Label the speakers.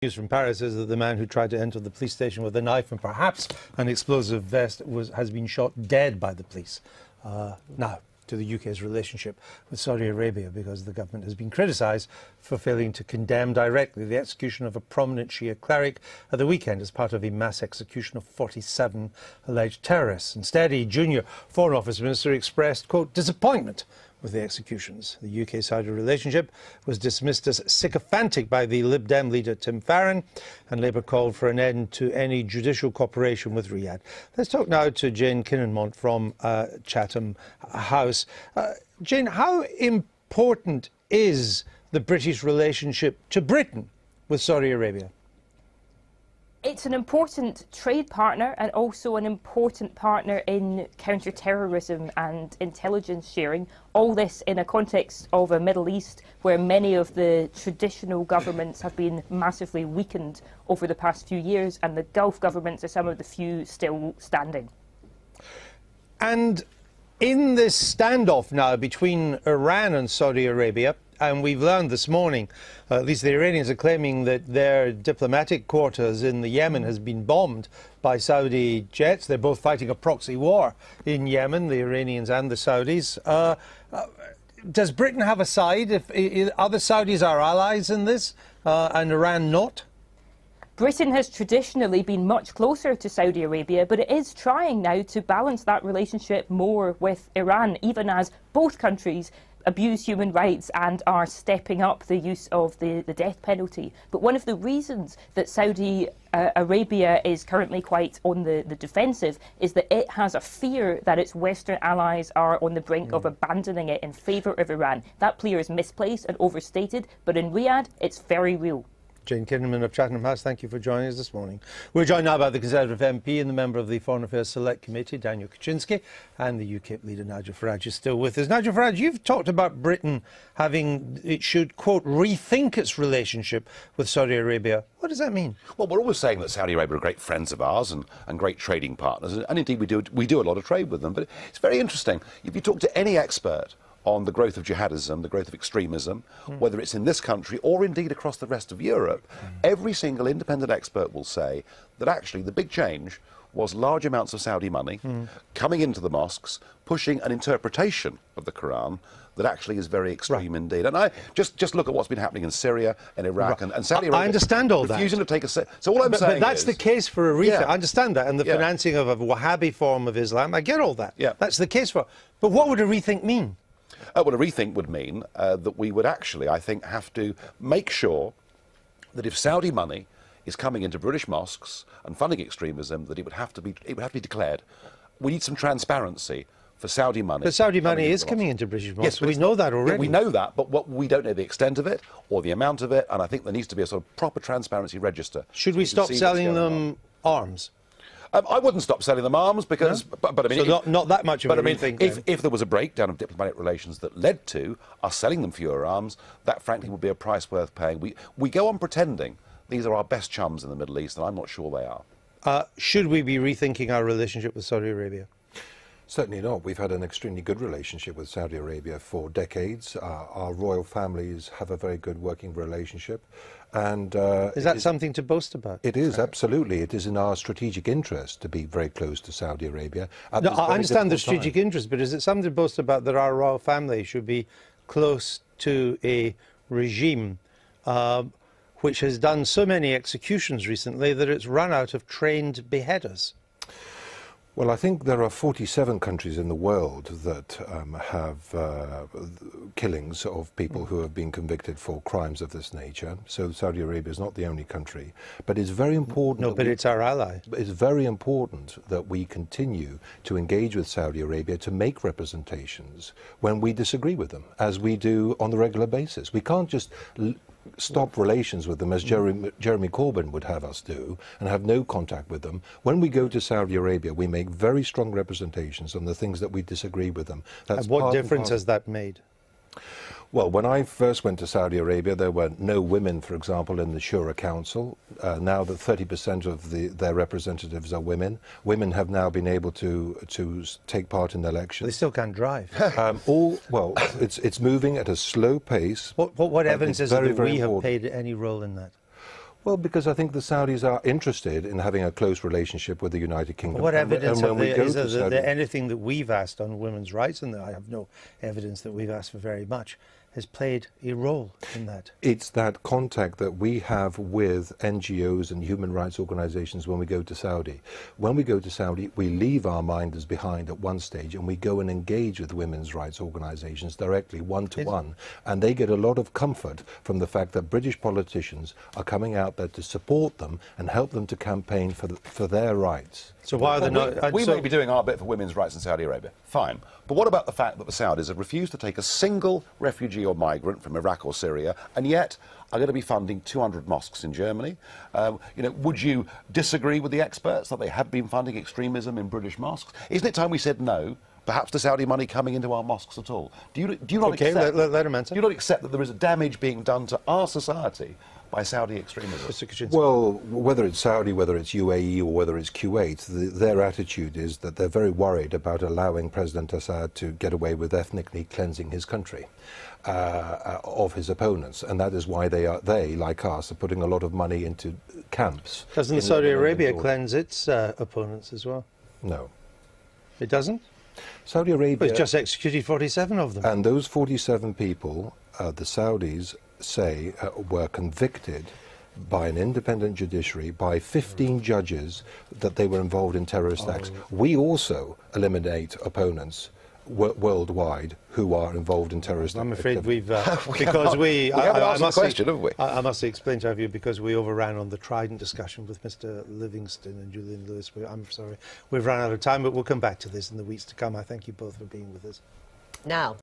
Speaker 1: News from Paris is that the man who tried to enter the police station with a knife and perhaps an explosive vest has been shot dead by the police. Now, to the UK's relationship with Saudi Arabia, because the government has been criticised for failing to condemn directly the execution of a prominent Shia cleric at the weekend as part of a mass execution of 47 alleged terrorists. Instead, a junior Foreign Office minister expressed, quote, disappointment with the executions. The UK-Saudi relationship was dismissed as sycophantic by the Lib Dem leader Tim Farron, and Labour called for an end to any judicial cooperation with Riyadh. Let's talk now to Jane Kinnamont from Chatham House. Jane, how important is the British relationship to Britain with Saudi Arabia?
Speaker 2: It's an important trade partner and also an important partner in counter-terrorism and intelligence sharing. All this in a context of a Middle East where many of the traditional governments have been massively weakened over the past few years, and the Gulf governments are some of the few still standing. And
Speaker 1: in this standoff now between Iran and Saudi Arabia, and we've learned this morning, at least the Iranians are claiming that their diplomatic quarters in the Yemen has been bombed by Saudi jets. They're both fighting a proxy war in Yemen, the Iranians and the Saudis. Does Britain have a side? If other Saudis are allies in this and Iran not?
Speaker 2: Britain has traditionally been much closer to Saudi Arabia, but it is trying now to balance that relationship more with Iran, even as both countries abuse human rights and are stepping up the use of the death penalty. But one of the reasons that Saudi Arabia is currently quite on the defensive is that it has a fear that its Western allies are on the brink of abandoning it in favour of Iran. That fear is misplaced and overstated, but in Riyadh, it's very real.
Speaker 1: Jane Kinnamont of Chatham House, thank you for joining us this morning. We're joined now by the Conservative MP and the member of the Foreign Affairs Select Committee, Daniel Kaczynski, and the UKIP leader, Nigel Farage, is still with us. Nigel Farage, you've talked about Britain having, it should, quote, rethink its relationship with Saudi Arabia. What does that mean?
Speaker 3: Well, we're always saying that Saudi Arabia are great friends of ours and great trading partners, and indeed we do a lot of trade with them. But it's very interesting. If you talk to any expert on the growth of jihadism, the growth of extremism, whether it's in this country or indeed across the rest of Europe, every single independent expert will say that actually the big change was large amounts of Saudi money coming into the mosques, pushing an interpretation of the Quran that actually is very extreme indeed. And I just look at what's been happening in Syria and Iraq and Saudi Arabia.
Speaker 1: I understand all that.
Speaker 3: Refusing to take a... So all I'm saying
Speaker 1: But that's
Speaker 3: is,
Speaker 1: the case for a rethink.
Speaker 3: Yeah.
Speaker 1: I understand that. And the financing of a Wahhabi form of Islam, I get all that.
Speaker 3: Yeah.
Speaker 1: That's the case for... But what would a rethink mean?
Speaker 3: Well, a rethink would mean that we would actually, I think, have to make sure that if Saudi money is coming into British mosques and funding extremism, that it would have to be declared. We need some transparency for Saudi money.
Speaker 1: But Saudi money is coming into British mosques. Yes, we know that already.
Speaker 3: Yeah, we know that, but we don't know the extent of it or the amount of it, and I think there needs to be a sort of proper transparency register.
Speaker 1: Should we stop selling them arms?
Speaker 3: I wouldn't stop selling them arms because, but I mean,
Speaker 1: so not that much of a rethink.
Speaker 3: If there was a breakdown of diplomatic relations that led to us selling them fewer arms, that frankly would be a price worth paying. We go on pretending these are our best chums in the Middle East, and I'm not sure they are.
Speaker 1: Should we be rethinking our relationship with Saudi Arabia?
Speaker 4: Certainly not. We've had an extremely good relationship with Saudi Arabia for decades. Our royal families have a very good working relationship. And
Speaker 1: is that something to boast about?
Speaker 4: It is, absolutely. It is in our strategic interest to be very close to Saudi Arabia.
Speaker 1: No, I understand the strategic interest, but is it something to boast about that our royal family should be close to a regime which has done so many executions recently that it's run out of trained beheaders?
Speaker 4: Well, I think there are 47 countries in the world that have killings of people who have been convicted for crimes of this nature. So Saudi Arabia is not the only country. But it's very important...
Speaker 1: No, but it's our ally.
Speaker 4: It's very important that we continue to engage with Saudi Arabia to make representations when we disagree with them, as we do on the regular basis. We can't just stop relations with them, as Jeremy Corbyn would have us do, and have no contact with them. When we go to Saudi Arabia, we make very strong representations on the things that we disagree with them.
Speaker 1: And what difference has that made?
Speaker 4: Well, when I first went to Saudi Arabia, there were no women, for example, in the Shura Council. Now that 30% of their representatives are women, women have now been able to take part in elections.
Speaker 1: They still can't drive.
Speaker 4: Well, it's moving at a slow pace.
Speaker 1: What evidence is there that we have played any role in that?
Speaker 4: Well, because I think the Saudis are interested in having a close relationship with the United Kingdom.
Speaker 1: What evidence is
Speaker 4: Saudi,
Speaker 1: there anything that we've asked on women's rights, and I have no evidence that we've asked for very much, has played a role in that?
Speaker 4: It's that contact that we have with NGOs and human rights organizations when we go to Saudi. When we go to Saudi, we leave our minders behind at one stage and we go and engage with women's rights organizations directly, one-to-one. And they get a lot of comfort from the fact that British politicians are coming out there to support them and help them to campaign for their rights.
Speaker 1: So why are they not...
Speaker 3: We may be doing our bit for women's rights in Saudi Arabia. Fine. But what about the fact that the Saudis have refused to take a single refugee or migrant from Iraq or Syria, and yet are going to be funding 200 mosques in Germany? Would you disagree with the experts that they have been funding extremism in British mosques? Isn't it time we said no? Perhaps the Saudi money coming into our mosques at all? Do you not accept?
Speaker 1: Let him answer.
Speaker 3: Do you not accept that there is a damage being done to our society by Saudi extremism?
Speaker 4: Well, whether it's Saudi, whether it's UAE, or whether it's Kuwait, their attitude is that they're very worried about allowing President Assad to get away with ethnically cleansing his country of his opponents, and that is why they, like us, are putting a lot of money into camps.
Speaker 1: Doesn't Saudi Arabia cleanse its opponents as well?
Speaker 4: No.
Speaker 1: It doesn't?
Speaker 4: Saudi Arabia...
Speaker 1: But it's just executed 47 of them.
Speaker 4: And those 47 people, the Saudis say, were convicted by an independent judiciary, by 15 judges, that they were involved in terrorist acts. We also eliminate opponents worldwide who are involved in terrorist acts.
Speaker 1: I'm afraid we've... because we...
Speaker 3: We haven't asked the question, have we?
Speaker 1: I must explain to you, because we overran on the Trident discussion with Mr. Livingston and Julian Lewis. I'm sorry. We've run out of time, but we'll come back to this in the weeks to come. I thank you both for being with us.
Speaker 5: Now...